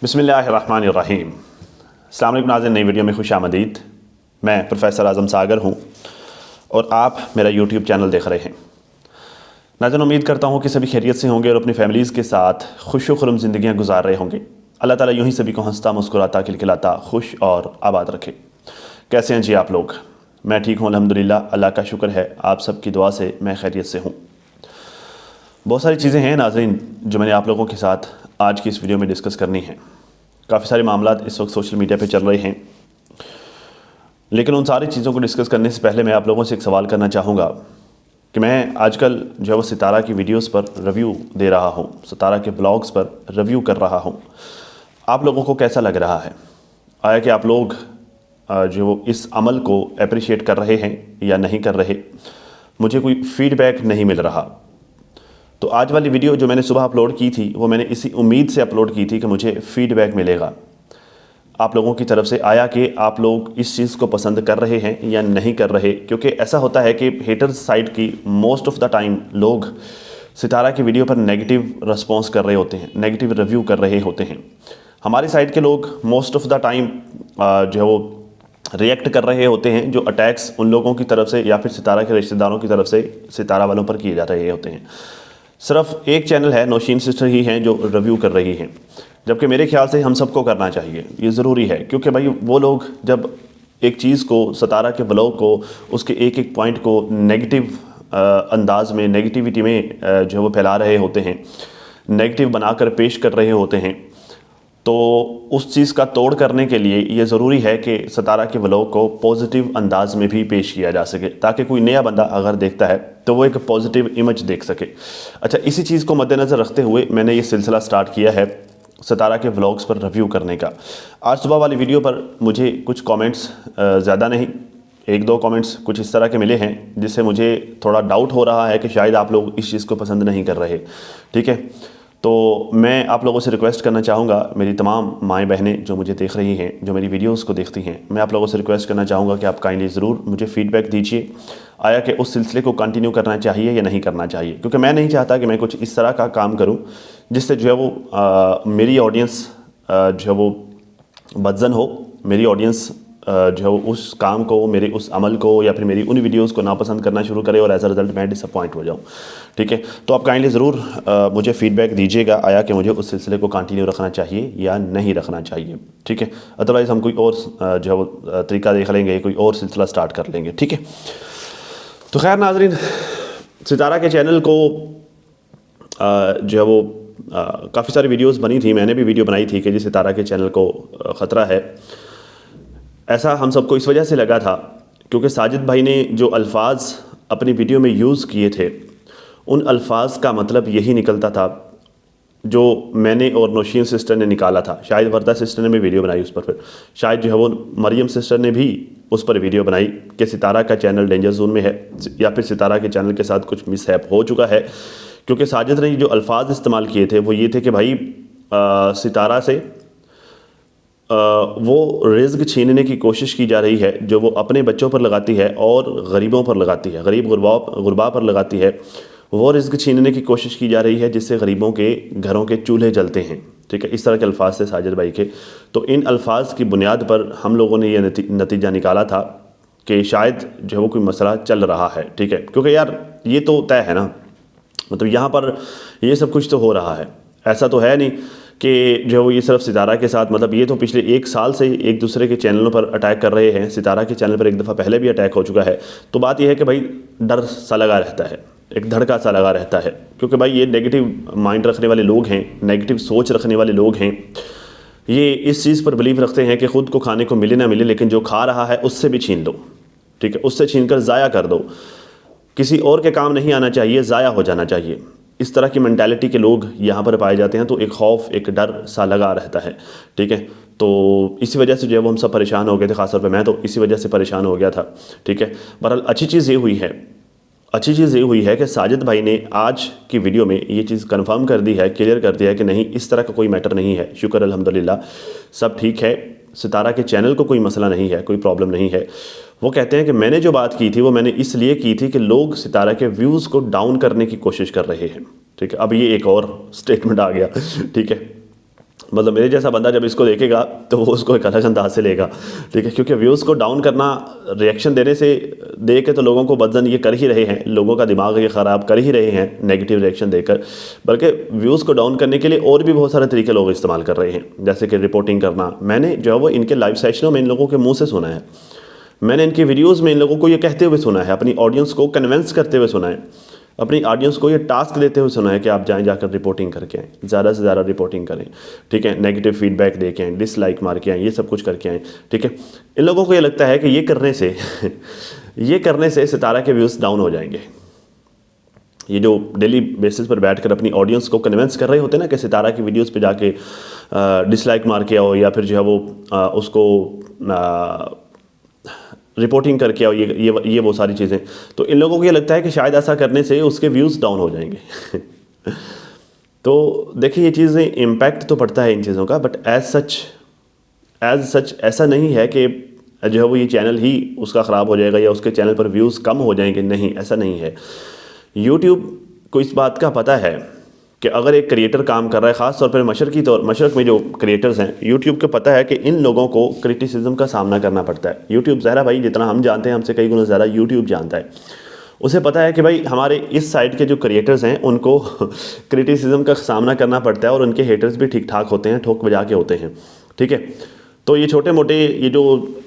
बिस्मिल्लाहिर्रहमानिर्रहीम। अस्सलाम वालेकुम नाज़रीन, नई वीडियो में खुश आमदीद। मैं प्रोफेसर आज़म सागर हूँ और आप मेरा यूट्यूब चैनल देख रहे हैं। नाज़रीन, उम्मीद करता हूँ कि सभी खैरियत से होंगे और अपनी फैमिलीज़ के साथ खुश खुर्रम ज़िंदगियाँ गुजार रहे होंगे। अल्लाह ताला यूँ ही सभी को हंसता मुस्कुराता खिलखिलाता खुश और आबाद रखे। कैसे हैं जी आप लोग? मैं ठीक हूँ अल्हम्दुलिल्लाह, अल्लाह का शुक्र है। आप सब की दुआ से मैं खैरियत से हूँ। बहुत सारी चीज़ें हैं नाज़रीन जो मैंने आप लोगों के साथ आज की इस वीडियो में डिस्कस करनी है। काफ़ी सारे मामलात इस वक्त सोशल मीडिया पे चल रहे हैं, लेकिन उन सारी चीज़ों को डिस्कस करने से पहले मैं आप लोगों से एक सवाल करना चाहूँगा कि मैं आजकल जो है वो सितारा की वीडियोस पर रिव्यू दे रहा हूँ, सितारा के ब्लॉग्स पर रिव्यू कर रहा हूँ। आप लोगों को कैसा लग रहा है? आया कि आप लोग जो इस अमल को अप्रिशिएट कर रहे हैं या नहीं कर रहे? मुझे कोई फ़ीडबैक नहीं मिल रहा। तो आज वाली वीडियो जो मैंने सुबह अपलोड की थी वो मैंने इसी उम्मीद से अपलोड की थी कि मुझे फ़ीडबैक मिलेगा आप लोगों की तरफ से। आया कि आप लोग इस चीज़ को पसंद कर रहे हैं या नहीं कर रहे, क्योंकि ऐसा होता है कि हेटर्स साइड की मोस्ट ऑफ़ द टाइम लोग सितारा की वीडियो पर नेगेटिव रिस्पॉन्स कर रहे होते हैं, नेगेटिव रिव्यू कर रहे होते हैं। हमारी साइड के लोग मोस्ट ऑफ़ द टाइम जो है वो रिएक्ट कर रहे होते हैं जो अटैक्स उन लोगों की तरफ से या फिर सितारा के रिश्तेदारों की तरफ से सितारा वालों पर किए जा रहे होते हैं। सिर्फ एक चैनल है, नौशीन सिस्टर ही हैं जो रिव्यू कर रही हैं, जबकि मेरे ख्याल से हम सबको करना चाहिए, ये ज़रूरी है। क्योंकि भाई वो लोग जब एक चीज़ को, सितारा के ब्लॉग को, उसके एक एक पॉइंट को नेगेटिव अंदाज में, नेगेटिविटी में जो है वो फैला रहे होते हैं, नेगेटिव बनाकर पेश कर रहे होते हैं, तो उस चीज़ का तोड़ करने के लिए ये ज़रूरी है कि सितारा के व्लॉग को पॉजिटिव अंदाज में भी पेश किया जा सके, ताकि कोई नया बंदा अगर देखता है तो वो एक पॉजिटिव इमेज देख सके। अच्छा, इसी चीज़ को मद्देनज़र रखते हुए मैंने ये सिलसिला स्टार्ट किया है सितारा के व्लॉग्स पर रिव्यू करने का। आज सुबह वाली वीडियो पर मुझे कुछ कमेंट्स, ज़्यादा नहीं, एक दो कमेंट्स कुछ इस तरह के मिले हैं जिससे मुझे थोड़ा डाउट हो रहा है कि शायद आप लोग इस चीज़ को पसंद नहीं कर रहे। ठीक है, तो मैं आप लोगों से रिक्वेस्ट करना चाहूँगा, मेरी तमाम माएँ बहनें जो मुझे देख रही हैं, जो मेरी वीडियोस को देखती हैं, मैं आप लोगों से रिक्वेस्ट करना चाहूँगा कि आप काइंडली ज़रूर मुझे फ़ीडबैक दीजिए। आया कि उस सिलसिले को कंटिन्यू करना चाहिए या नहीं करना चाहिए, क्योंकि मैं नहीं चाहता कि मैं कुछ इस तरह का काम करूँ जिससे जो है वो मेरी ऑडियंस जो है वो बदज़न हो, मेरी ऑडियंस जो है उस काम को, मेरे उस अमल को या फिर मेरी उन वीडियोस को नापसंद करना शुरू करे और एज अ रिज़ल्ट मैं डिसअपॉइंट हो जाऊँ। ठीक है, तो आप काइंडली ज़रूर मुझे फ़ीडबैक दीजिएगा, आया कि मुझे उस सिलसिले को कंटिन्यू रखना चाहिए या नहीं रखना चाहिए। ठीक है, अदरवाइज़ हम कोई और जो है वो तरीका देख लेंगे, कोई और सिलसिला स्टार्ट कर लेंगे। ठीक है, तो खैर नाज़रीन, सितारा के चैनल को जो है वो काफ़ी सारी वीडियोस बनी थी, मैंने भी वीडियो बनाई थी कि जी सितारा के चैनल को ख़तरा है। ऐसा हम सबको इस वजह से लगा था क्योंकि साजिद भाई ने जो अल्फाज अपनी वीडियो में यूज़ किए थे, उन अल्फाज का मतलब यही निकलता था जो मैंने और नौशीन सिस्टर ने निकाला था। शायद वर्दा सिस्टर ने भी वीडियो बनाई उस पर, फिर शायद जो है वो मरियम सिस्टर ने भी उस पर वीडियो बनाई कि सितारा का चैनल डेंजर जोन में है या फिर सितारा के चैनल के साथ कुछ मिसहैप हो चुका है। क्योंकि साजिद ने जो अल्फाज इस्तेमाल किए थे वो ये थे कि भाई सितारा से वो रिज़्क छीनने की कोशिश की जा रही है जो वो अपने बच्चों पर लगाती है और गरीबों पर लगाती है, गरीब गुरबा पर लगाती है। वो रिज़्क छीनने की कोशिश की जा रही है जिससे गरीबों के घरों के चूल्हे जलते हैं। ठीक है, इस तरह के अल्फाज से साजिद भाई के। तो इन अल्फाज की बुनियाद पर हम लोगों ने यह नतीजा निकाला था कि शायद जो है वो कोई मसला चल रहा है। ठीक है, क्योंकि यार ये तो तय है ना, मतलब यहाँ पर ये सब कुछ तो हो रहा है, ऐसा तो है नहीं कि जो वो ये सिर्फ सितारा के साथ, मतलब ये तो पिछले एक साल से एक दूसरे के चैनलों पर अटैक कर रहे हैं। सितारा के चैनल पर एक दफ़ा पहले भी अटैक हो चुका है। तो बात यह है कि भाई डर सा लगा रहता है, एक धड़का सा लगा रहता है, क्योंकि भाई ये नेगेटिव माइंड रखने वाले लोग हैं, नेगेटिव सोच रखने वाले लोग हैं। ये इस चीज़ पर बिलीव रखते हैं कि ख़ुद को खाने को मिले ना मिले, लेकिन जो खा रहा है उससे भी छीन लो। ठीक है, उससे छीन कर ज़ाया कर दो, किसी और के काम नहीं आना चाहिए, ज़ाया हो जाना चाहिए। इस तरह की मेंटालिटी के लोग यहाँ पर पाए जाते हैं, तो एक खौफ, एक डर सा लगा रहता है। ठीक है, तो इसी वजह से जो है वो हम सब परेशान हो गए थे, ख़ासतौर पे मैं तो इसी वजह से परेशान हो गया था। ठीक है, बहरहाल अच्छी चीज़ ये हुई है कि साजिद भाई ने आज की वीडियो में ये चीज़ कंफर्म कर दी है, क्लियर कर दिया है कि नहीं, इस तरह का कोई मैटर नहीं है। शुक्र अल्हम्दुलिल्लाह, सब ठीक है, सितारा के चैनल को कोई मसला नहीं है, कोई प्रॉब्लम नहीं है। वो कहते हैं कि मैंने जो बात की थी वो मैंने इसलिए की थी कि लोग सितारा के व्यूज़ को डाउन करने की कोशिश कर रहे हैं। ठीक है, अब ये एक और स्टेटमेंट आ गया। ठीक है, मतलब मेरे जैसा बंदा जब इसको देखेगा तो वो उसको एक अलग अंदाज से लेगा, ठीक है, क्योंकि व्यूज़ को डाउन करना, रिएक्शन देने से दे के तो लोगों को बदजन ये कर ही रहे हैं, लोगों का दिमाग ये ख़राब कर ही रहे हैं नेगेटिव रिएक्शन देकर, बल्कि व्यूज़ को डाउन करने के लिए और भी बहुत सारे तरीके लोग इस्तेमाल कर रहे हैं, जैसे कि रिपोर्टिंग करना। मैंने जो है वो इनके लाइव सेशनों में इन लोगों के मुँह से सुना है, मैंने इनकी वीडियोज़ में इन लोगों को ये कहते हुए सुना है, अपनी ऑडियंस को कन्विंस करते हुए सुना है, अपनी ऑडियंस को ये टास्क देते हुए सुना है कि आप जाकर रिपोर्टिंग करके आएँ, ज़्यादा से ज़्यादा रिपोर्टिंग करें, ठीक है, नेगेटिव फीडबैक दे के आएँ, डिसलाइक मार के आएँ, ये सब कुछ करके आएँ, ठीक है। इन लोगों को ये लगता है कि ये करने से सितारा के व्यूज़ डाउन हो जाएंगे। ये जो डेली बेसिस पर बैठकर अपनी ऑडियंस को कन्विंस कर रहे होते हैं ना कि सितारा की वीडियोस पे जाके डिसलाइक मार के आओ, या फिर जो है वो उसको रिपोर्टिंग करके आओ, ये वो सारी चीज़ें, तो इन लोगों को ये लगता है कि शायद ऐसा करने से उसके व्यूज़ डाउन हो जाएंगे। तो देखिए ये चीज़ें इम्पैक्ट तो पड़ता है इन चीज़ों का, बट एज सच ऐसा नहीं है कि जो है वो ये चैनल ही उसका ख़राब हो जाएगा या उसके चैनल पर व्यूज़ कम हो जाएंगे, नहीं, ऐसा नहीं है। यूट्यूब को इस बात का पता है कि अगर एक क्रिएटर काम कर रहा है, ख़ास तौर पर मशरक़ में जो क्रिएटर्स हैं, यूट्यूब को पता है कि इन लोगों को क्रिटिसिज्म का सामना करना पड़ता है। यूट्यूब ज़हरा भाई जितना हम जानते हैं हमसे कई गुना ज़्यादा यूट्यूब जानता है। उसे पता है कि भाई हमारे इस साइड के जो क्रिएटर्स हैं उनको क्रिटिसिज्म का सामना करना पड़ता है, और उनके हेटर्स भी ठीक ठाक होते हैं, ठोक बजा के होते हैं, ठीक है। तो ये छोटे मोटे ये जो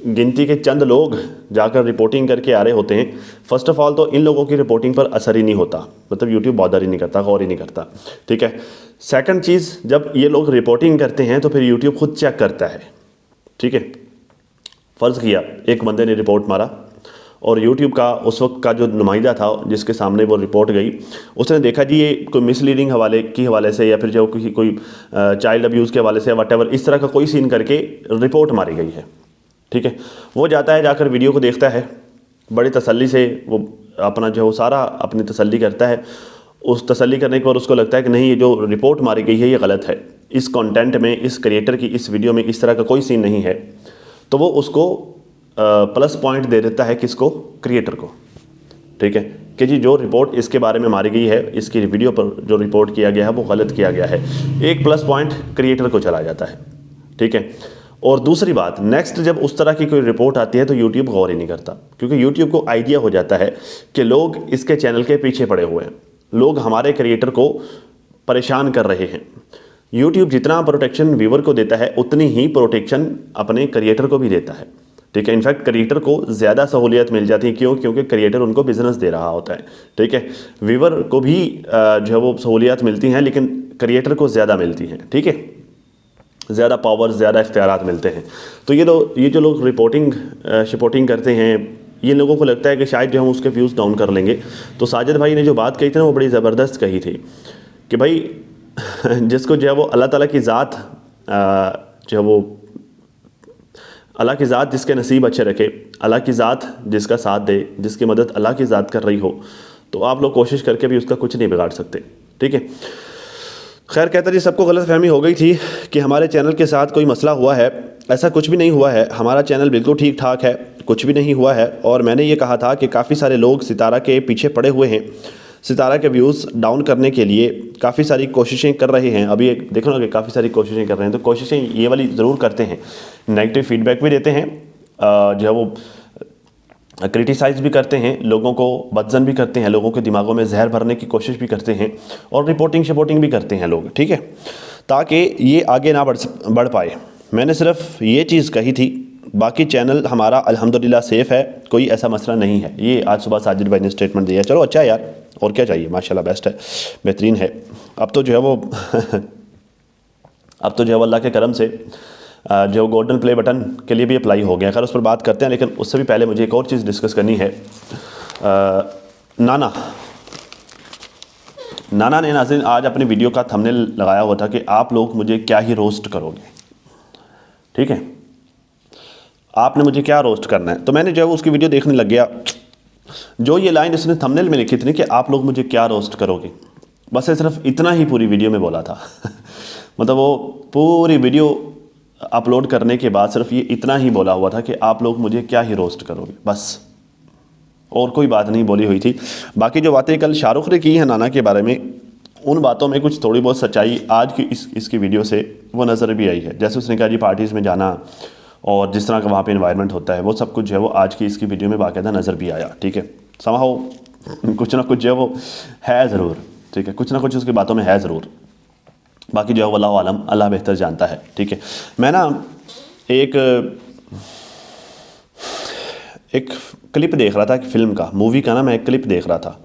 गिनती के चंद लोग जाकर रिपोर्टिंग करके आ रहे होते हैं, फ़र्स्ट ऑफ़ ऑल तो इन लोगों की रिपोर्टिंग पर असर ही नहीं होता, मतलब यूट्यूब बॉदर ही नहीं करता, गौर ही नहीं करता, ठीक है। सेकंड चीज़, जब ये लोग रिपोर्टिंग करते हैं तो फिर यूट्यूब खुद चेक करता है, ठीक है। फ़र्ज़ किया एक बंदे ने रिपोर्ट मारा और यूट्यूब का उस वक्त का जो नुमाइंदा था जिसके सामने वो रिपोर्ट गई, उसने देखा जी ये कोई मिसलीडिंग हवाले से या फिर जो कोई चाइल्ड अब्यूज़ के हवाले से वटेवर इस तरह का कोई सीन करके रिपोर्ट मारी गई है, ठीक है। वो जाता है, जाकर वीडियो को देखता है, बड़ी तसल्ली से वो अपना जो सारा अपनी तसल्ली करता है। उस तसल्ली करने के बाद उसको लगता है कि नहीं, ये जो रिपोर्ट मारी गई है ये गलत है, इस कंटेंट में, इस क्रिएटर की इस वीडियो में इस तरह का कोई सीन नहीं है, तो वो उसको प्लस पॉइंट दे देता है किसको, क्रिएटर को, ठीक है, कि जी जो रिपोर्ट इसके बारे में मारी गई है, इसकी वीडियो पर जो रिपोर्ट किया गया है वो गलत किया गया है, एक प्लस पॉइंट क्रिएटर को चला जाता है, ठीक है। और दूसरी बात, नेक्स्ट जब उस तरह की कोई रिपोर्ट आती है तो यूट्यूब गौर ही नहीं करता, क्योंकि यूट्यूब को आइडिया हो जाता है कि लोग इसके चैनल के पीछे पड़े हुए हैं, लोग हमारे क्रिएटर को परेशान कर रहे हैं। यूट्यूब जितना प्रोटेक्शन व्यूवर को देता है उतनी ही प्रोटेक्शन अपने क्रिएटर को भी देता है, ठीक है। इनफैक्ट क्रिएटर को ज़्यादा सहूलियत मिल जाती है, क्यों? क्योंकि क्रिएटर उनको बिजनेस दे रहा होता है, ठीक है। व्यूवर को भी जो है वो सहूलियत मिलती हैं, लेकिन क्रिएटर को ज़्यादा मिलती हैं, ठीक है, ज़्यादा पावर, ज़्यादा इख्तियारात मिलते हैं। तो ये जो लोग रिपोर्टिंग करते हैं, ये लोगों को लगता है कि शायद जो हम उसके व्यूज़ डाउन कर लेंगे। तो साजिद भाई ने जो बात कही थी ना वो बड़ी ज़बरदस्त कही थी कि भाई जिसको जो है वो अल्लाह ताला की ज़ात जो है वो अल्लाह की ज़ात जिसके नसीब अच्छे रखे, अल्लाह की ज़ात जिसका साथ दे, जिसकी मदद अल्लाह की ज़ात कर रही हो, तो आप लोग कोशिश करके भी उसका कुछ नहीं बिगाड़ सकते, ठीक है। खैर कहता जी सबको गलतफहमी हो गई थी कि हमारे चैनल के साथ कोई मसला हुआ है, ऐसा कुछ भी नहीं हुआ है, हमारा चैनल बिल्कुल ठीक ठाक है, कुछ भी नहीं हुआ है। और मैंने ये कहा था कि काफ़ी सारे लोग सितारा के पीछे पड़े हुए हैं, सितारा के व्यूज़ डाउन करने के लिए काफ़ी सारी कोशिशें कर रहे हैं। अभी एक देखो ना कि काफ़ी सारी कोशिशें कर रहे हैं, तो कोशिशें ये वाली ज़रूर करते हैं, नेगेटिव फीडबैक भी देते हैं, जो है वो क्रिटिसाइज़ भी करते हैं, लोगों को बदजन भी करते हैं, लोगों के दिमागों में जहर भरने की कोशिश भी करते हैं, और रिपोर्टिंग भी करते हैं लोग, ठीक है, ताकि ये आगे ना बढ़ पाए। मैंने सिर्फ ये चीज़ कही थी, बाकी चैनल हमारा अल्हम्दुलिल्लाह सेफ़ है, कोई ऐसा मसला नहीं है। ये आज सुबह साजिद भाई ने स्टेटमेंट दिया, चलो अच्छा है यार, और क्या चाहिए, माशाल्लाह बेस्ट है, बेहतरीन है। अब तो जो है वो अल्लाह के करम से जो गोल्डन प्ले बटन के लिए भी अप्लाई हो गया। खैर उस पर बात करते हैं, लेकिन उससे भी पहले मुझे एक और चीज़ डिस्कस करनी है। नाना ने नाज़रीन आज अपनी वीडियो का थंबनेल लगाया हुआ था कि आप लोग मुझे क्या ही रोस्ट करोगे, ठीक है, आपने मुझे क्या रोस्ट करना है। तो मैंने जो है उसकी वीडियो देखने लग गया, जो ये लाइन इसने थंबनेल में लिखी थी कि आप लोग मुझे क्या रोस्ट करोगे, बस सिर्फ इतना ही पूरी वीडियो में बोला था मतलब वो पूरी वीडियो अपलोड करने के बाद सिर्फ ये इतना ही बोला हुआ था कि आप लोग मुझे क्या ही रोस्ट करोगे, बस, और कोई बात नहीं बोली हुई थी। बाकी जो बातें कल शाहरुख ने की हैं नाना के बारे में, उन बातों में कुछ थोड़ी बहुत सच्चाई आज की इसकी वीडियो से वो नज़र भी आई है। जैसे उसने कहा जी पार्टीज़ में जाना और जिस तरह का वहाँ पे इन्वायरमेंट होता है, वो सब कुछ जो है वो आज की इसकी वीडियो में बाकायदा नज़र भी आया। ठीक है, समहाउ कुछ ना कुछ जो है वो है ज़रूर। ठीक है, कुछ ना कुछ उसकी बातों में है ज़रूर। बाकी जो है वल्लाहु आलम, अल्लाह बेहतर जानता है। ठीक है, मैं ना एक क्लिप देख रहा था, एक फ़िल्म का, मूवी का ना मैं एक क्लिप देख रहा था।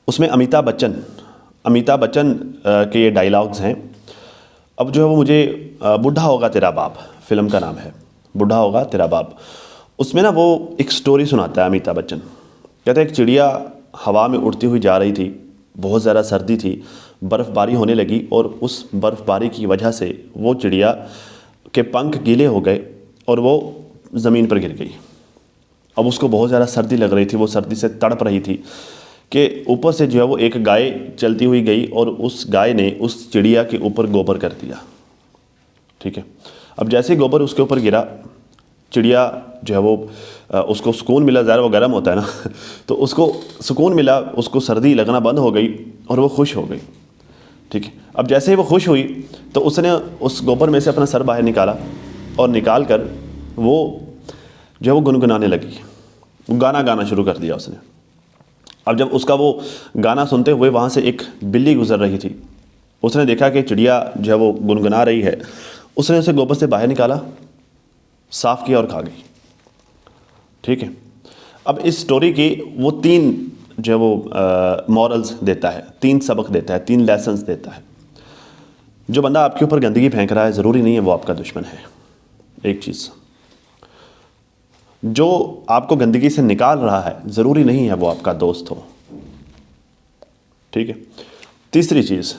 उसमें अमिताभ बच्चन के ये डायलॉग्स हैं। अब जो है वो मुझे बुढ़ा होगा तेरा बाप, फिल्म का नाम है बुढ़ा होगा तेरा बाप। उसमें ना वो एक स्टोरी सुनाता है अमिताभ बच्चन। कहता है एक चिड़िया हवा में उड़ती हुई जा रही थी, बहुत ज़्यादा सर्दी थी, बर्फ़बारी होने लगी और उस बर्फ़बारी की वजह से वो चिड़िया के पंख गीले हो गए और वो ज़मीन पर गिर गई। अब उसको बहुत ज़्यादा सर्दी लग रही थी, वो सर्दी से तड़प रही थी कि ऊपर से जो है वो एक गाय चलती हुई गई और उस गाय ने उस चिड़िया के ऊपर गोबर कर दिया। ठीक है, अब जैसे ही गोबर उसके ऊपर गिरा, चिड़िया जो है वो उसको सुकून मिला, ज़रा वो गर्म होता है ना तो उसको सुकून मिला, उसको सर्दी लगना बंद हो गई और वो खुश हो गई। ठीक है, अब जैसे ही वो खुश हुई तो उसने उस गोबर में से अपना सर बाहर निकाला और निकाल कर वो जो है वो गुनगुनाने लगी, गाना गाना शुरू कर दिया उसने। अब जब उसका वो गाना सुनते हुए वहाँ से एक बिल्ली गुजर रही थी, उसने देखा कि चिड़िया जो है वो गुनगुना रही है, उसने उसे गोबर से बाहर निकाला, साफ़ किया और खा गई। ठीक है, अब इस स्टोरी की वो 3 जो है वो मॉरल्स देता है, 3 सबक देता है, 3 लेसन्स देता है। जो बंदा आपके ऊपर गंदगी फेंक रहा है, ज़रूरी नहीं है वो आपका दुश्मन है। एक चीज़, जो आपको गंदगी से निकाल रहा है, ज़रूरी नहीं है वो आपका दोस्त हो। ठीक है, तीसरी चीज़,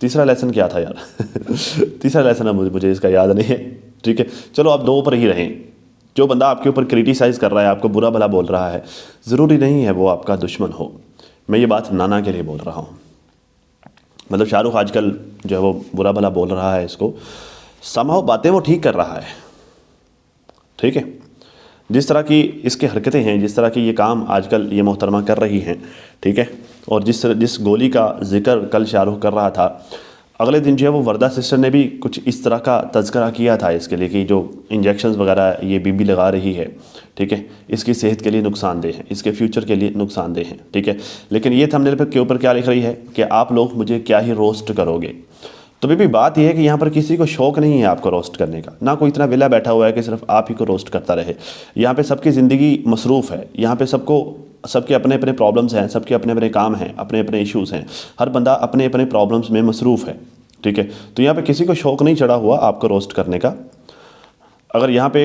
तीसरा लेसन क्या था यार तीसरा लेसन है, मुझे इसका याद नहीं है। ठीक है, चलो आप 2 पर ही रहें। जो बंदा आपके ऊपर क्रिटिसाइज़ कर रहा है, आपको बुरा भला बोल रहा है, ज़रूरी नहीं है वो आपका दुश्मन हो। मैं ये बात नाना के लिए बोल रहा हूँ। मतलब शाहरुख आजकल जो है वो बुरा भला बोल रहा है, इसको समहाउ बातें वो ठीक कर रहा है। ठीक है, जिस तरह की इसकी हरकतें हैं, जिस तरह की ये काम आजकल ये मोहतरमा कर रही हैं, ठीक है, और जिस गोली का जिक्र कल शाहरुख कर रहा था, अगले दिन जो है वो वरदा सिस्टर ने भी कुछ इस तरह का तज़किरा किया था इसके लिए कि जो इंजेक्शंस वगैरह ये बीबी लगा रही है, ठीक है, इसकी सेहत के लिए नुकसानदेह है, इसके फ्यूचर के लिए नुकसानदेह है। ठीक है, लेकिन ये थंबनेल पर के ऊपर क्या लिख रही है कि आप लोग मुझे क्या ही रोस्ट करोगे। तो बीबी बात यह है कि यहाँ पर किसी को शौक़ नहीं है आपको रोस्ट करने का, ना कोई इतना विला बैठा हुआ है कि सिर्फ आप ही को रोस्ट करता रहे। यहाँ पे सबकी ज़िंदगी मसरूफ़ है, यहाँ पे सबके अपने अपने प्रॉब्लम्स हैं, सबके अपने अपने काम हैं, अपने अपने इश्यूज़ हैं, हर बंदा अपने अपने प्रॉब्लम्स में मसरूफ़ है। ठीक है, तो यहाँ पे किसी को शौक़ नहीं चढ़ा हुआ आपको रोस्ट करने का। अगर यहाँ पे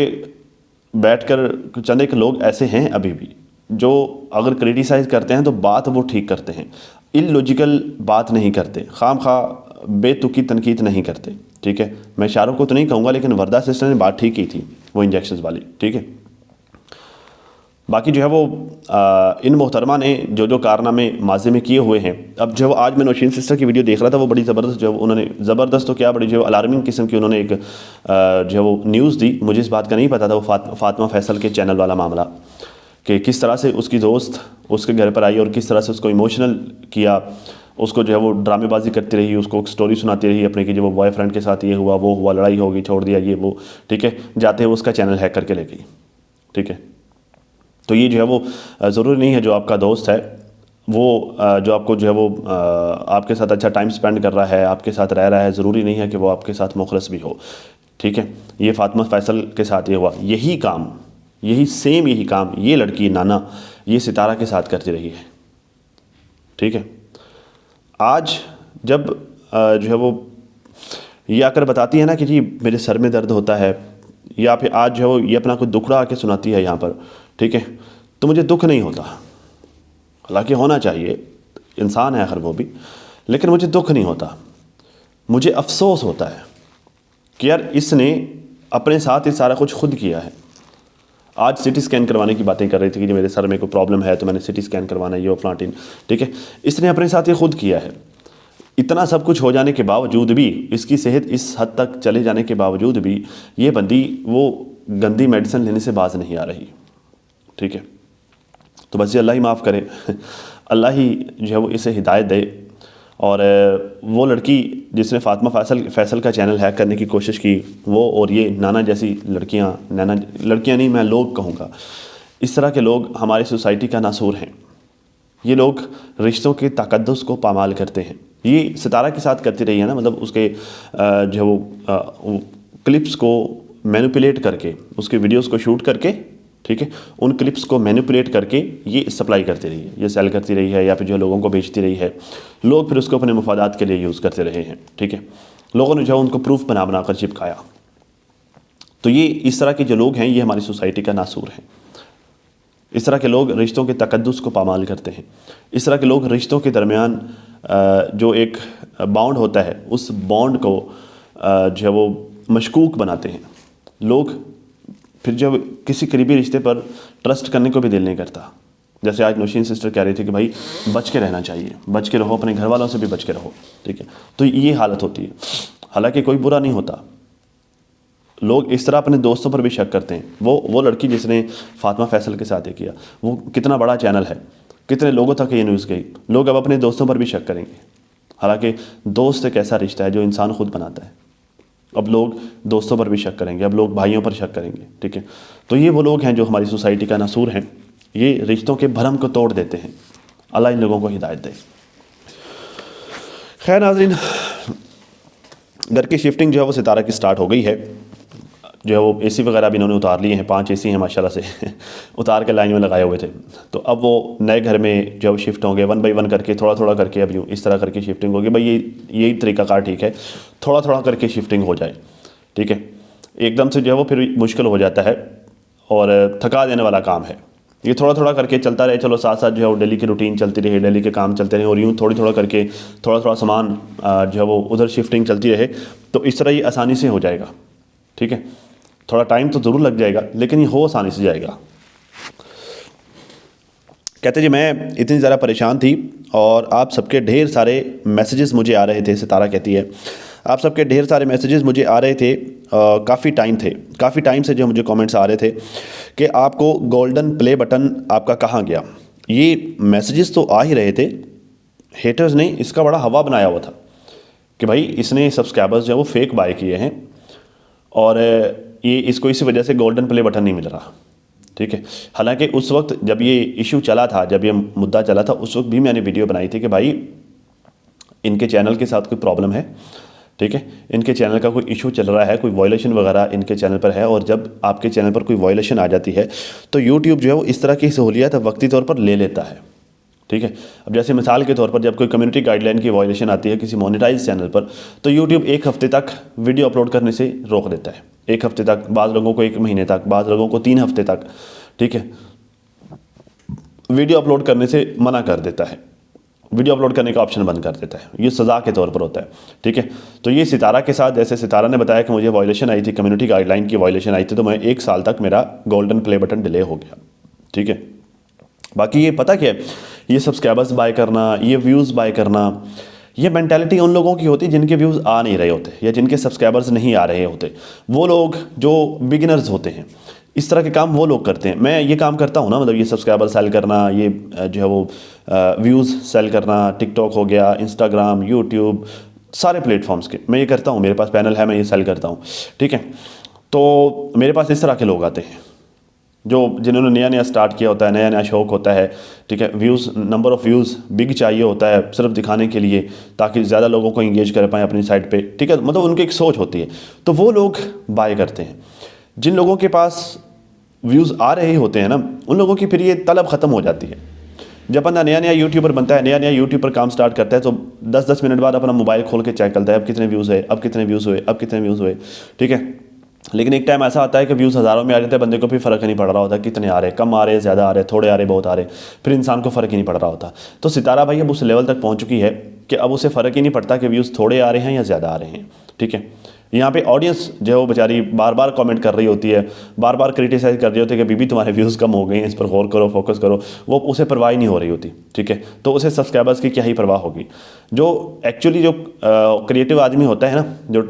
बैठकर चंद एक लोग ऐसे हैं अभी भी जो अगर क्रिटिसाइज़ करते हैं तो बात वो ठीक करते हैं, इलॉजिकल बात नहीं करते, खामखा बेतुकी तनकीद नहीं करते। ठीक है, मैं शाहरुख को तो नहीं कहूँगा, लेकिन वरदा सिस्टर ने बात ठीक की थी वो इंजेक्शंस वाली। ठीक है, बाकी जो है वो इन मोहतरमा ने जो कारनामे माज़ी में किए हुए हैं, अब जो आज मैं नौशीन सिस्टर की वीडियो देख रहा था, वो बड़ी ज़बरदस्त जो उन्होंने, ज़बरदस्त तो क्या, बड़ी जो अलार्मिंग किस्म की उन्होंने एक जो है वो न्यूज़ दी। मुझे इस बात का नहीं पता था, वो फातिमा फैसल के चैनल वाला मामला, कि किस तरह से उसकी दोस्त उसके घर पर आई और किस तरह से उसको इमोशनल किया, उसको जो है वो ड्रामेबाजी करती रही, उसको एक स्टोरी सुनाती रही अपने कि जो वो बॉयफ्रेंड के साथ ये हुआ वो हुआ, लड़ाई होगी, छोड़ दिया, ये वो। ठीक है, जाते हुए उसका चैनल हैक करके ले गई। ठीक है, तो ये जो है वो ज़रूरी नहीं है जो आपका दोस्त है वो जो आपको जो है वो आपके साथ अच्छा टाइम स्पेंड कर रहा है, आपके साथ रह रहा है, ज़रूरी नहीं है कि वो आपके साथ मुखलस भी हो। ठीक है, ये फातिमा फैसल के साथ ये हुआ, यही काम, यही काम ये लड़की नाना ये सितारा के साथ करती रही है। ठीक है, आज जब जो है वो ये आकर बताती है ना कि जी मेरे सर में दर्द होता है, या फिर आज जो है वो ये अपना कोई दुखड़ा आके सुनाती है यहाँ पर, ठीक है, तो मुझे दुख नहीं होता, हालांकि होना चाहिए, इंसान है आखिर वो भी, लेकिन मुझे दुख नहीं होता। मुझे अफसोस होता है कि यार इसने अपने साथ ये सारा कुछ खुद किया है। आज सिटी स्कैन करवाने की बातें कर रही थी कि मेरे सर में कोई प्रॉब्लम है तो मैंने सिटी स्कैन करवाना है, ये फ्लाटीन। ठीक है, इसने अपने साथ ये खुद किया है। इतना सब कुछ हो जाने के बावजूद भी, इसकी सेहत इस हद तक चले जाने के बावजूद भी, ये बंदी वो गंदी मेडिसिन लेने से बाज नहीं आ रही। ठीक है, तो बस ये अल्लाह ही माफ़ करे अल्लाह ही जो है वो इसे हिदायत दे। और वो लड़की जिसने फातिमा फैसल का चैनल हैक करने की कोशिश की, वो और ये नाना जैसी लड़कियां नहीं, मैं लोग कहूँगा, इस तरह के लोग हमारी सोसाइटी का नासूर हैं। ये लोग रिश्तों के तकद्दुस को पामाल करते हैं। ये सितारा के साथ करती रही है ना, मतलब उसके जो वो क्लिप्स को मैनिपुलेट करके, उसके वीडियोस को शूट करके, ठीक है, उन क्लिप्स को मैनिपुलेट करके ये सप्लाई करती रही है, ये सेल करती रही है, या फिर जो लोगों को बेचती रही है। लोग फिर उसको अपने मफादात के लिए यूज़ करते रहे हैं, ठीक है। लोगों ने जो उनको प्रूफ बना बना कर चिपकाया। तो ये इस तरह के जो लोग हैं, ये हमारी सोसाइटी का नासूर हैं। इस तरह के लोग रिश्तों के तकद्दुस को पामाल करते हैं। इस तरह के लोग रिश्तों के दरमियान जो एक बॉन्ड होता है, उस बॉन्ड को जो है वो मशकूक बनाते हैं। लोग फिर जब किसी करीबी रिश्ते पर ट्रस्ट करने को भी दिल नहीं करता। जैसे आज नौशीन सिस्टर कह रही थी कि भाई बच के रहना चाहिए, बच के रहो, अपने घर वालों से भी बच के रहो, ठीक है। तो ये हालत होती है। हालांकि कोई बुरा नहीं होता, लोग इस तरह अपने दोस्तों पर भी शक करते हैं। वो लड़की जिसने फातिमा फैसल के साथ ये किया, वो कितना बड़ा चैनल है, कितने लोगों तक ये न्यूज़ गई, लोग अब अपने दोस्तों पर भी शक करेंगे। हालांकि दोस्त एक ऐसा रिश्ता है जो इंसान खुद बनाता है। अब लोग दोस्तों पर भी शक करेंगे, अब लोग भाइयों पर शक करेंगे, ठीक है। तो ये वो लोग हैं जो हमारी सोसाइटी का नासूर हैं। ये रिश्तों के भरम को तोड़ देते हैं। अल्लाह इन लोगों को हिदायत दे। खैर नाज़रीन, घर की शिफ्टिंग जो है वो सितारा की स्टार्ट हो गई है। जो है वो एसी वगैरह भी इन्होंने उतार लिए हैं, 5 एसी हैं माशाल्लाह से उतार के लाइन में लगाए हुए थे। तो अब वो नए घर में जो शिफ्ट होंगे, 1 बाई 1 करके, थोड़ा थोड़ा करके, अब यूँ इस तरह करके शिफ्टिंग होगी। भाई यही तरीक़ाकार ठीक है, थोड़ा थोड़ा करके शिफ्टिंग हो जाए, ठीक है। एकदम से जो है वो फिर मुश्किल हो जाता है और थका देने वाला काम है। ये थोड़ा थोड़ा करके चलता रहे, चलो साथ साथ जो है वो डेली की रूटीन चलती रहे, डेली के काम चलते रहे, और यूँ थोड़ा करके थोड़ा थोड़ा सामान जो है वो उधर शिफ्टिंग चलती रहे, तो इस तरह ये आसानी से हो जाएगा, ठीक है। थोड़ा टाइम तो ज़रूर लग जाएगा, लेकिन ये हो आसानी से जाएगा। कहते जी मैं इतनी ज़्यादा परेशान थी और आप सबके ढेर सारे मैसेजेस मुझे आ रहे थे। सितारा कहती है आप सबके ढेर सारे मैसेजेस मुझे आ रहे थे, काफ़ी टाइम से जो मुझे कमेंट्स आ रहे थे कि आपको गोल्डन प्ले बटन आपका कहाँ गया। ये मैसेजेस तो आ ही रहे थे, हेटर्स ने इसका बड़ा हवा बनाया हुआ था कि भाई इसने सब्सक्राइबर्स जो है वो फेक बाय किए हैं और ये इसको इसी वजह से गोल्डन प्ले बटन नहीं मिल रहा, ठीक है। हालांकि उस वक्त जब ये इशू चला था, जब ये मुद्दा चला था, उस वक्त भी मैंने वीडियो बनाई थी कि भाई इनके चैनल के साथ कोई प्रॉब्लम है, ठीक है। इनके चैनल का कोई इशू चल रहा है, कोई वायलेशन वगैरह इनके चैनल पर है, और जब आपके चैनल पर कोई वायलेशन आ जाती है तो यूट्यूब जो है वो इस तरह की सहूलियत वक्ती तौर पर ले लेता है, ठीक है। अब जैसे मिसाल के तौर पर जब कोई कम्युनिटी गाइडलाइन की वायलेशन आती है किसी मोनेटाइज चैनल पर, तो यूट्यूब 1 हफ्ते तक वीडियो अपलोड करने से रोक देता है। 1 हफ्ते तक, बाद लोगों को 1 महीने तक, बाद लोगों को 3 हफ्ते तक, ठीक है, वीडियो अपलोड करने से मना कर देता है, वीडियो अपलोड करने का ऑप्शन बंद कर देता है। ये सज़ा के तौर पर होता है, ठीक है। तो ये सितारा के साथ, जैसे सितारा ने बताया कि मुझे वायलेशन आई थी, कम्युनिटी गाइडलाइन की वायलेशन आई थी, तो मैं 1 साल तक मेरा गोल्डन प्ले बटन डिले हो गया, ठीक है। बाकी ये पता क्या है, ये सब्सक्राइबर्स बाय करना, ये व्यूज़ बाय करना, ये मेंटालिटी उन लोगों की होती है जिनके व्यूज़ आ नहीं रहे होते या जिनके सब्सक्राइबर्स नहीं आ रहे होते। वो लोग जो बिगिनर्स होते हैं, इस तरह के काम वो लोग करते हैं। मैं ये काम करता हूँ ना, मतलब ये सब्सक्राइबर सेल करना, ये जो है वो व्यूज़ सेल करना, टिकटॉक हो गया, इंस्टाग्राम, यूट्यूब, सारे प्लेटफॉर्म्स के मैं ये करता हूँ। मेरे पास पैनल है, मैं ये सेल करता हूँ, ठीक है। तो मेरे पास इस तरह के लोग आते हैं जो जिन्होंने नया स्टार्ट किया होता है, नया शौक़ होता है, ठीक है। Views, number of views big चाहिए होता है सिर्फ दिखाने के लिए, ताकि ज़्यादा लोगों को इंगेज कर पाएँ अपनी साइट पे, ठीक है। मतलब उनकी एक सोच होती है, तो वो लोग बाय करते हैं। जिन लोगों के पास व्यूज़ आ रहे होते हैं ना, उन लोगों की फिर ये तलब ख़त्म हो जाती है। जब बंदा नया यूट्यूबर बनता है, नया यूट्यूब पर काम स्टार्ट करता है, तो 10-10 मिनट बाद अपना मोबाइल खोल के चेक करता है अब कितने व्यूज़ है, अब कितने व्यूज़ हुए, अब कितने व्यूज़ हुए, ठीक है। लेकिन एक टाइम ऐसा आता है कि व्यूज़ हज़ारों में आ जाते हैं, बंदे को भी फ़र्क नहीं पड़ रहा होता कितने आ रहे, कम आ रहे, ज़्यादा आ रहे, थोड़े आ रहे, बहुत आ रहे, फिर इंसान को फ़र्क ही नहीं पड़ रहा होता। तो सितारा भाई अब उस लेवल तक पहुँच चुकी है कि अब उसे फ़र्क ही नहीं पड़ता कि व्यूज़ थोड़े आ रहे हैं या ज़्यादा आ रहे हैं, ठीक है। यहाँ पे ऑडियंस जो है वो बेचारी बार बार कमेंट कर रही होती है, बार बार क्रिटिसाइज़ कर रही होती है कि बीबी तुम्हारे व्यूज़ कम हो गए हैं, इस पर गौर करो, फोकस करो। वो उसे परवाह ही नहीं हो रही होती, ठीक है। तो उसे सब्सक्राइबर्स की क्या ही परवाह होगी। जो एक्चुअली जो क्रिएटिव आदमी होता है ना, जो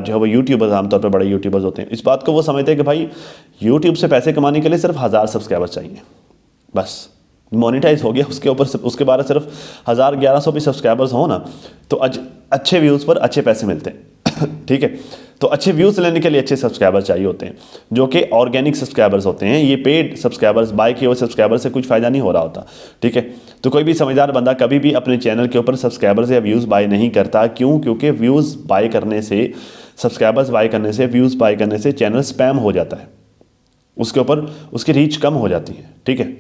है वो यूट्यूबर्स, आमतौर पर बड़े यूट्यूबर्स होते हैं, इस बात को वो समझते हैं कि भाई यूट्यूब से पैसे कमाने के लिए सिर्फ 1000 सब्सक्राइबर्स चाहिए, बस मोनेटाइज हो गया, उसके ऊपर उसके बाद सिर्फ 1000-1100 भी सब्सक्राइबर्स हो ना, तो अच्छे व्यूज़ पर अच्छे पैसे मिलते हैं। ठीक है, तो अच्छे व्यूज़ लेने के लिए अच्छे सब्सक्राइबर्स चाहिए होते हैं, जो कि ऑर्गेनिक सब्सक्राइबर्स होते हैं। ये पेड सब्सक्राइबर्स, बाय किए हुए सब्सक्राइबर से कुछ फ़ायदा नहीं हो रहा होता। ठीक है, तो कोई भी समझदार बंदा कभी भी अपने चैनल के ऊपर सब्सक्राइबर्स या व्यूज़ बाय नहीं करता। क्यों? क्योंकि व्यूज़ बाय करने से, सब्सक्राइबर्स बाय करने से, व्यूज़ बाय करने से चैनल स्पैम हो जाता है, उसके ऊपर उसकी रीच कम हो जाती है। ठीक है,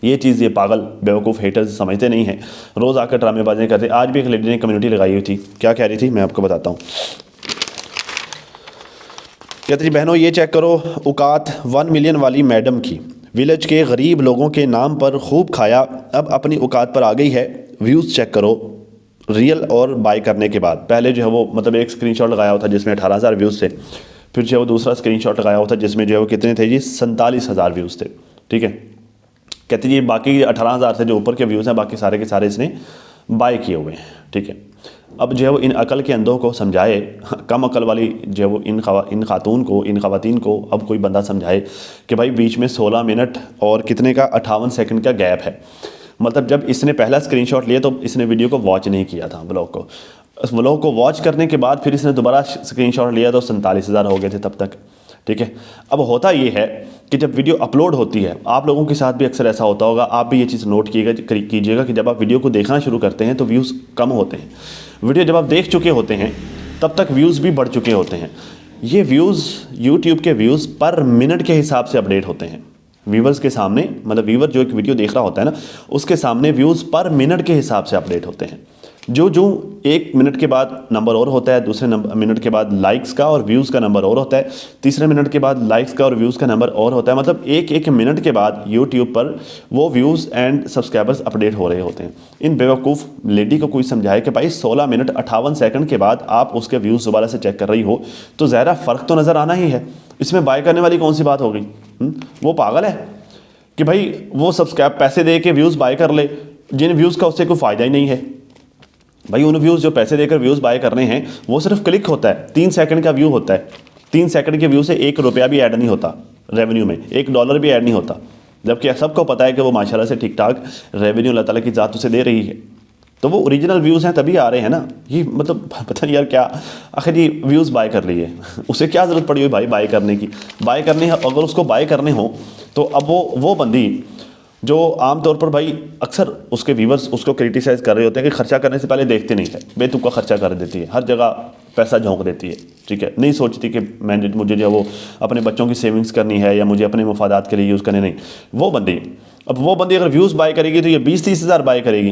ये चीज़ ये पागल बेवकूफ़ हेटर्स समझते नहीं हैं, रोज़ आकर ड्रामेबाजी करते। आज भी एक लेडी ने कम्युनिटी लगाई हुई थी, क्या कह रही थी मैं आपको बताता हूँ। कहते जी, बहनों ये चेक करो औकात 1 मिलियन वाली मैडम की, विलेज के गरीब लोगों के नाम पर खूब खाया, अब अपनी औकात पर आ गई है। व्यूज़ चेक करो रियल और बाय करने के बाद। पहले जो है वो मतलब एक स्क्रीनशॉट लगाया हुआ था जिसमें 18,000 व्यूज़ थे, फिर जो है वो दूसरा स्क्रीनशॉट लगाया हुआ था जिसमें जो है वो कितने थे जी, 47,000 व्यूज़ थे। ठीक है, कहते जी बाकी 18,000 से जो ऊपर के व्यूज़ हैं बाकी सारे के सारे इसने बाय किए हुए हैं। ठीक है, अब जो है वो इन अकल के अंधों को समझाए, कम अकल वाली जो है वो इन खातून को, इन ख़वातीन को अब कोई बंदा समझाए कि भाई बीच में 16 मिनट और कितने का 58 सेकंड का गैप है। मतलब जब इसने पहला स्क्रीनशॉट लिया तो इसने वीडियो को वॉच नहीं किया था, व्लॉग को। उस व्लॉग को वॉच करने के बाद फिर इसने दोबारा स्क्रीनशॉट लिया तो 47,000 हो गए थे तब तक। ठीक है, अब होता ये है कि जब वीडियो अपलोड होती है, आप लोगों के साथ भी अक्सर ऐसा होता होगा, आप भी ये चीज़ नोट कीजिएगा कि जब आप वीडियो को देखना शुरू करते हैं तो व्यूज़ कम होते हैं। वीडियो जब आप देख चुके होते हैं तब तक व्यूज़ भी बढ़ चुके होते हैं। ये व्यूज़ यूट्यूब के व्यूज़ पर मिनट के हिसाब से अपडेट होते हैं। व्यूवर्स के सामने, मतलब व्यूवर जो एक वीडियो देख रहा होता है ना, उसके सामने व्यूज़ पर मिनट के हिसाब से अपडेट होते हैं। जो 1 मिनट के बाद नंबर और होता है, दूसरे मिनट के बाद लाइक्स का और व्यूज़ का नंबर और होता है, तीसरे मिनट के बाद लाइक्स का और व्यूज़ का नंबर और होता है। मतलब एक मिनट के बाद यूट्यूब पर वो व्यूज़ एंड सब्सक्राइबर्स अपडेट हो रहे होते हैं। इन बेवकूफ़ लेडी को कोई समझाए कि भाई 16 मिनट 58 सेकंड के बाद आप उसके व्यूज़ दोबारा से चेक कर रही हो तो ज़ाहिर फ़र्क तो नज़र आना ही है। इसमें बाय करने वाली कौन सी बात हो गई? वो पागल है कि भाई वो सब्सक्राइब पैसे दे के व्यूज़ बाय कर ले, जिन व्यूज़ का उससे कोई फ़ायदा ही नहीं है। भाई उन व्यूज़ जो पैसे देकर व्यूज़ बाय कर रहे हैं वो सिर्फ क्लिक होता है, 3 सेकंड का व्यू होता है। 3 सेकंड के व्यू से 1 रुपया भी ऐड नहीं होता रेवेन्यू में, $1 भी ऐड नहीं होता। जबकि सबको पता है कि वो माशाल्लाह से ठीक ठाक रेवेन्यू अल्लाह ताला की ज़ात उसे दे रही है। तो वो ओरिजिनल व्यूज़ हैं तभी आ रहे हैं ना। ये मतलब पता नहीं यार क्या, आखिर ये व्यूज़ बाय कर लिए उसे क्या ज़रूरत पड़ी हुई भाई बाय करने की? बाय करने अगर उसको बाय करने हो तो अब वो बंदी जो आमतौर पर भाई अक्सर उसके व्यूवर्स उसको क्रिटिसाइज़ कर रहे होते हैं कि खर्चा करने से पहले देखते नहीं है, बेतुका खर्चा कर देती है, हर जगह पैसा झोंक देती है। ठीक है, नहीं सोचती कि मुझे जो है वो अपने बच्चों की सेविंग्स करनी है या मुझे अपने मफादात के लिए यूज़ करने, नहीं। वो बंदी अगर व्यूज़ बाय करेगी तो ये 20-30 हज़ार बाय करेगी।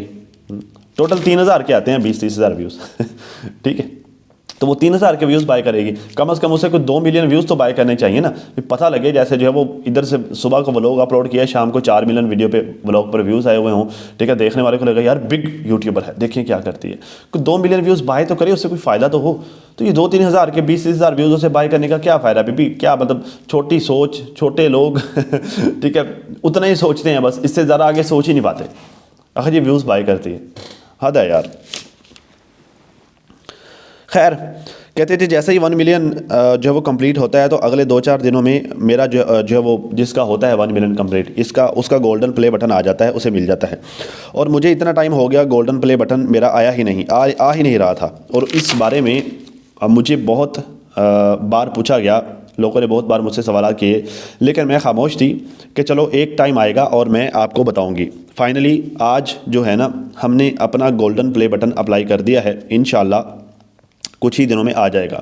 टोटल 3,000 के आते हैं, 20-30 हज़ार व्यूज़। ठीक है, तो वो 3,000 के व्यूज़ बाय करेगी। कम से कम उसे कोई 2 मिलियन व्यूज़ तो बाय करने चाहिए ना, फिर पता लगे। जैसे जो है वो इधर से सुबह को व्लॉग अपलोड किया, शाम को 4 मिलियन वीडियो पे व्लॉग पर व्यूज़ आए हुए हों। ठीक है, देखने वाले को लगा यार बिग यूट्यूबर है, देखिए क्या करती है। कोई 2 मिलियन व्यूज़ बाय तो करे, उससे कोई फ़ायदा तो हो। तो ये 2-3 हज़ार के 20-30 हज़ार व्यूज़ों से बाय करने का क्या फ़ायदा बीबी? क्या मतलब छोटी सोच, छोटे लोग ठीक है, उतना ही सोचते हैं बस, इससे ज़्यादा आगे सोच ही नहीं पाते। आखिर ये व्यूज़ बाय करती है, हद है यार। खैर, कहते थे जैसे ही 1 मिलियन जो है वो कंप्लीट होता है तो अगले 2-4 दिनों में मेरा जो है वो जिसका होता है 1 मिलियन कंप्लीट, उसका गोल्डन प्ले बटन आ जाता है, उसे मिल जाता है। और मुझे इतना टाइम हो गया गोल्डन प्ले बटन मेरा आया ही नहीं, आ ही नहीं रहा था। और इस बारे में मुझे बहुत बार पूछा गया, लोगों ने बहुत बार मुझसे सवाल किए, लेकिन मैं खामोश थी कि चलो एक टाइम आएगा और मैं आपको बताऊंगी। फाइनली आज जो है ना, हमने अपना गोल्डन प्ले बटन अप्लाई कर दिया है, इंशाल्लाह कुछ ही दिनों में आ जाएगा।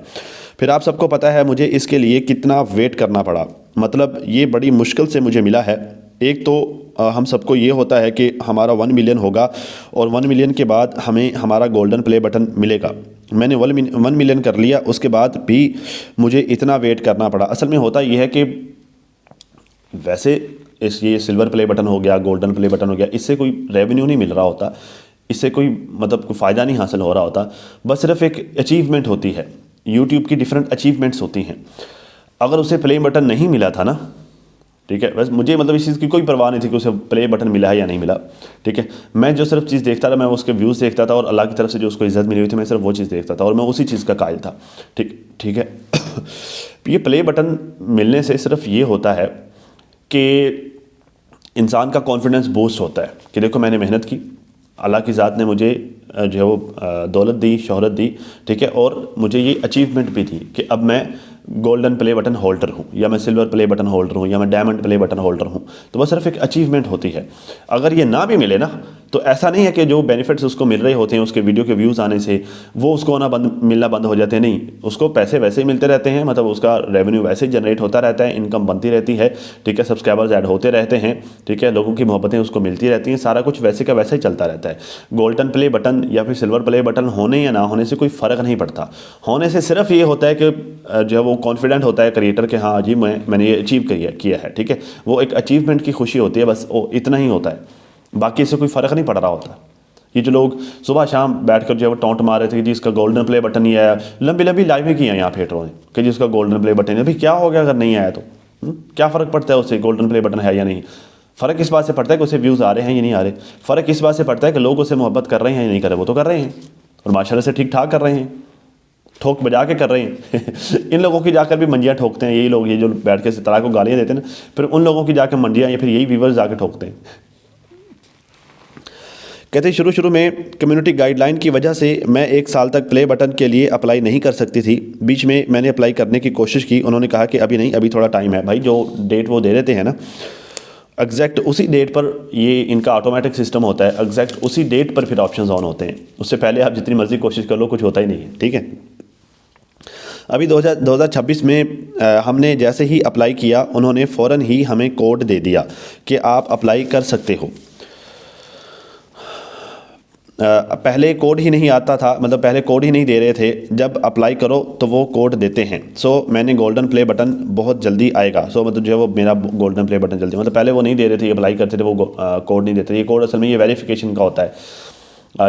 फिर आप सबको पता है मुझे इसके लिए कितना वेट करना पड़ा, मतलब ये बड़ी मुश्किल से मुझे मिला है। एक तो हम सबको ये होता है कि हमारा 1 मिलियन होगा और 1 मिलियन के बाद हमें हमारा गोल्डन प्ले बटन मिलेगा। मैंने 1 मिलियन कर लिया, उसके बाद भी मुझे इतना वेट करना पड़ा। असल में होता यह है कि वैसे ये सिल्वर प्ले बटन हो गया, गोल्डन प्ले बटन हो गया, इससे कोई रेवेन्यू नहीं मिल रहा होता, इससे कोई मतलब कोई फ़ायदा नहीं हासिल हो रहा होता, बस सिर्फ एक अचीवमेंट होती है। यूट्यूब की डिफरेंट अचीवमेंट्स होती हैं। अगर उसे प्ले बटन नहीं मिला था ना, ठीक है, बस मुझे मतलब इस चीज़ की कोई परवाह नहीं थी कि उसे प्ले बटन मिला है या नहीं मिला। ठीक है, मैं जो सिर्फ चीज़ देखता था, मैं उसके व्यूज़ देखता था और अल्लाह की तरफ से जो उसको इज़्ज़त मिली हुई थी, मैं सिर्फ वो चीज़ देखता था और मैं उसी चीज़ का कायल था। ठीक है ये प्ले बटन मिलने से सिर्फ ये होता है कि इंसान का कॉन्फिडेंस बूस्ट होता है कि देखो मैंने मेहनत की, अल्लाह की ज़ात ने मुझे जो है वो दौलत दी, शोहरत दी, ठीक है, और मुझे ये अचीवमेंट भी थी कि अब मैं गोल्डन प्ले बटन होल्डर हूँ, या मैं सिल्वर प्ले बटन होल्डर हूँ, या मैं डायमंड प्ले बटन होल्डर हूँ। तो बस सिर्फ एक अचीवमेंट होती है। अगर ये ना भी मिले ना, तो ऐसा नहीं है कि जो बेनिफिट्स उसको मिल रहे होते हैं उसके वीडियो के व्यूज़ आने से वो उसको ना मिलना बंद हो जाते हैं। नहीं, उसको पैसे वैसे ही मिलते रहते हैं, मतलब उसका रेवेन्यू वैसे ही जनरेट होता रहता है, इनकम बनती रहती है, ठीक है, सब्सक्राइबर्स ऐड होते रहते हैं, ठीक है, लोगों की मोहब्बतें उसको मिलती रहती हैं, सारा कुछ वैसे का वैसे ही चलता रहता है। गोल्डन प्ले बटन या फिर सिल्वर प्ले बटन होने या ना होने से कोई फ़र्क नहीं पड़ता। होने से सिर्फ ये होता है कि जो है वो कॉन्फिडेंट होता है क्रिएटर के, हाँ जी मैंने ये अचीव किया है, ठीक है, वो एक अचीवमेंट की खुशी होती है, बस वो इतना ही होता है, बाकी इससे कोई फ़र्क नहीं पड़ रहा होता। ये जो लोग सुबह शाम बैठकर जो है वो टॉन्ट मार रहे थे कि जी इसका गोल्डन प्ले बटन नहीं आया, लंबी लंबी लाइवें की हैं यहाँ थिएटरों में कि जी इसका गोल्डन प्ले बटन है, भाई क्या हो गया अगर नहीं आया तो? क्या फ़र्क पड़ता है उससे गोल्डन प्ले बटन है या नहीं? फ़र्क इस बात से पड़ता है कि उसे व्यूज़ आ रहे हैं या नहीं आ रहे। फ़र्क इस बात से पड़ता है कि लोग उसे मोहब्बत कर रहे हैं या नहीं कर रहे। वो तो कर रहे हैं और माशाल्लाह से ठीक ठाक कर रहे हैं, ठोक बजा के कर रहे हैं। इन लोगों की जाकर भी मंडियाँ ठोकते हैं यही लोग, ये जो बैठ के सितारा को गालियाँ देते हैं ना, फिर उन लोगों की जाकर मंडियाँ या फिर यही व्यूवर्स जाके ठोकते हैं। कहते शुरू शुरू में कम्युनिटी गाइडलाइन की वजह से मैं 1 साल तक प्ले बटन के लिए अप्लाई नहीं कर सकती थी। बीच में मैंने अप्लाई करने की कोशिश की, उन्होंने कहा कि अभी नहीं, अभी थोड़ा टाइम है। भाई जो डेट वो दे देते हैं ना, एग्जैक्ट उसी डेट पर, ये इनका ऑटोमेटिक सिस्टम होता है, एग्जैक्ट उसी डेट पर फिर ऑप्शंस ऑन होते हैं। उससे पहले आप जितनी मर्जी कोशिश कर लो कुछ होता ही नहीं है, ठीक है। अभी 2026 में हमने जैसे ही अप्लाई किया उन्होंने फ़ौरन ही हमें कोड दे दिया कि आप अप्लाई कर सकते हो। पहले कोड ही नहीं आता था, मतलब पहले कोड ही नहीं दे रहे थे, जब अप्लाई करो तो वो कोड देते हैं। सो मैंने गोल्डन प्ले बटन बहुत जल्दी आएगा। सो मतलब जो है वो मेरा गोल्डन प्ले बटन जल्दी, मतलब पहले वो नहीं दे रहे थे, अप्लाई करते थे वो कोड नहीं देते। ये कोड असल में ये वेरिफिकेशन का होता है।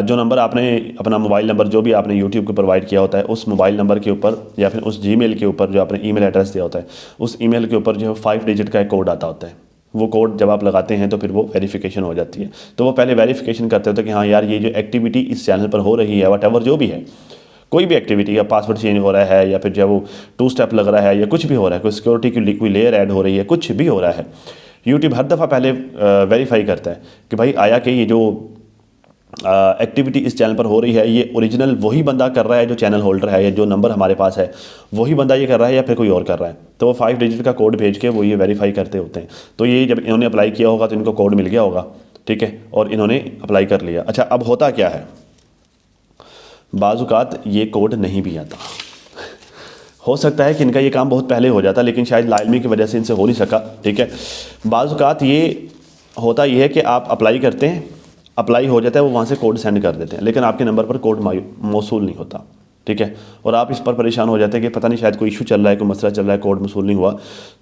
जो नंबर आपने अपना मोबाइल नंबर जो भी आपने यूट्यूब को प्रोवाइड किया होता है उस मोबाइल नंबर के ऊपर या फिर उस जीमेल के ऊपर जो आपने ईमेल एड्रेस दिया होता है उस ईमेल के ऊपर जो है 5 डिजिट का एक कोड आता होता है। वो कोड जब आप लगाते हैं तो फिर वो वेरिफिकेशन हो जाती है। तो वो पहले वेरिफिकेशन करते होते कि हाँ यार ये जो एक्टिविटी इस चैनल पर हो रही है, वट जो भी है, कोई भी एक्टिविटी या पासवर्ड चेंज हो रहा है या फिर जो है वो 2 स्टेप लग रहा है या कुछ भी हो रहा है, कोई सिक्योरिटी की कोई लेयर ऐड हो रही है, कुछ भी हो रहा है, यूट्यूब हर दफ़ा पहले वेरीफाई करता है कि भाई आया कि ये जो एक्टिविटी इस चैनल पर हो रही है ये ओरिजिनल वही बंदा कर रहा है जो चैनल होल्डर है या जो नंबर हमारे पास है वही बंदा ये कर रहा है या फिर कोई और कर रहा है। तो वो 5 डिजिट का कोड भेज के वो ये वेरीफाई करते होते हैं। तो ये जब इन्होंने अप्लाई किया होगा तो इनको कोड मिल गया होगा, ठीक है, और इन्होंने अप्लाई कर लिया। अच्छा, अब होता क्या है, बाज़-औक़ात ये कोड नहीं भी आता। हो सकता है कि इनका ये काम बहुत पहले हो जाता, लेकिन शायद लाइलमी की वजह से इनसे हो नहीं सका, ठीक है। बाज़-औक़ात ये होता ये है कि आप अप्लाई करते हैं, अप्लाई हो जाता है, वो वहाँ से कोड सेंड कर देते हैं, लेकिन आपके नंबर पर कोड मौसूल नहीं होता, ठीक है। और आप इस पर परेशान हो जाते हैं कि पता नहीं शायद कोई इशू चल रहा है, कोई मसला चल रहा है, कोड मौसूल नहीं हुआ।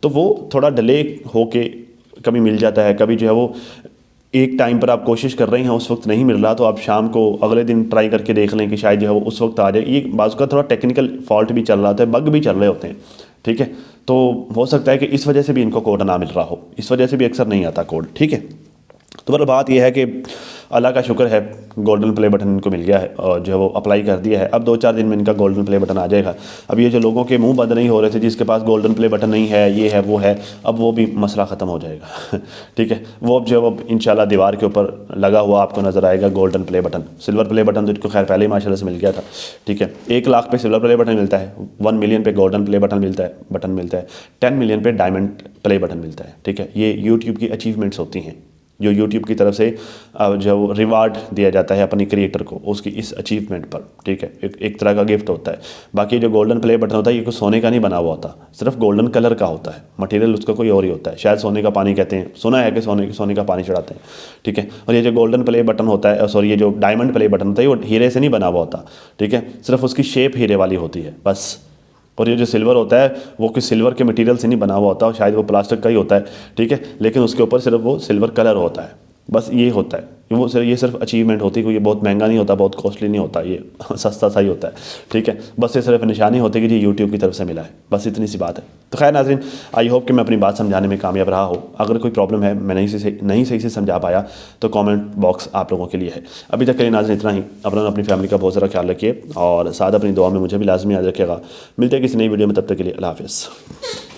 तो वो थोड़ा डिले होके कभी मिल जाता है, कभी जो है वो एक टाइम पर आप कोशिश कर रहे हैं उस वक्त नहीं मिल रहा, तो आप शाम को अगले दिन ट्राई करके देख लें कि शायद जो है वो उस वक्त आ जाए। ये बाज़ का थोड़ा टेक्निकल फॉल्ट भी चल रहा होता है, बग भी चल रहे होते हैं, ठीक है। तो हो सकता है कि इस वजह से भी इनको कोड ना मिल रहा हो, इस वजह से भी अक्सर नहीं आता कोड, ठीक है। तो मतलब बात यह है कि अल्लाह का शुक्र है गोल्डन प्ले बटन इनको मिल गया है और जो है वो अप्लाई कर दिया है। अब 2-4 दिन में इनका गोल्डन प्ले बटन आ जाएगा। अब ये जो लोगों के मुंह बंद नहीं हो रहे थे जिसके पास गोल्डन प्ले बटन नहीं है, ये है वो है, अब वो भी मसला ख़त्म हो जाएगा। ठीक है, वो अब जो है वो इंशाल्लाह दीवार के ऊपर लगा हुआ आपको नज़र आएगा golden play button. Silver play button तो इनको खैर पहले ही माशाल्लाह से मिल गया था, ठीक है। 1 लाख पे सिल्वर प्ले बटन मिलता है, 1 मिलियन पे गोल्डन प्ले बटन मिलता है, 10 मिलियन पे डायमंड प्ले बटन मिलता है, ठीक है। ये यूट्यूब की अचीवमेंट्स होती हैं जो यूट्यूब की तरफ से जो रिवार्ड दिया जाता है अपनी क्रिएटर को उसकी इस अचीवमेंट पर, ठीक है। एक तरह का गिफ्ट होता है। बाकी जो गोल्डन प्ले बटन होता है ये कुछ सोने का नहीं बना हुआ होता, सिर्फ गोल्डन कलर का होता है, मटेरियल उसका कोई और ही होता है। शायद सोने का पानी कहते हैं, सुना है कि सोने का पानी चढ़ाते हैं, ठीक है। और ये जो गोल्डन प्ले बटन होता है, सॉरी ये जो डायमंड प्ले बटन होता है वो हीरे से नहीं बना हुआ होता, ठीक है, सिर्फ उसकी शेप हीरे वाली होती है बस। और ये जो सिल्वर होता है वो किसी सिल्वर के मटेरियल से नहीं बना हुआ होता, शायद वो प्लास्टिक का ही होता है, ठीक है, लेकिन उसके ऊपर सिर्फ वो सिल्वर कलर होता है, बस ये होता है। ये सिर्फ अचीवमेंट होती है, कोई ये बहुत महंगा नहीं होता, बहुत कॉस्टली नहीं होता, ये सस्ता सा ही होता है, ठीक है। बस ये सिर्फ निशानी होती है कि ये यूट्यूब की तरफ से मिला है, बस इतनी सी बात है। तो खैर नाज़रीन, आई होप कि मैं अपनी बात समझाने में कामयाब रहा हो। अगर कोई प्रॉब्लम है, मैं नहीं सही से समझा पाया, तो कमेंट बॉक्स आप लोगों के लिए है। अभी तक के लिए नाज़रीन इतना ही। अपनी फैमिली का बहुत सारा ख्याल रखिए और साथ अपनी दुआ में मुझे भी लाजमी याद रखिएगा। मिलते हैं किसी नई वीडियो में, तब तक के लिए अल्लाह हाफ़िज़।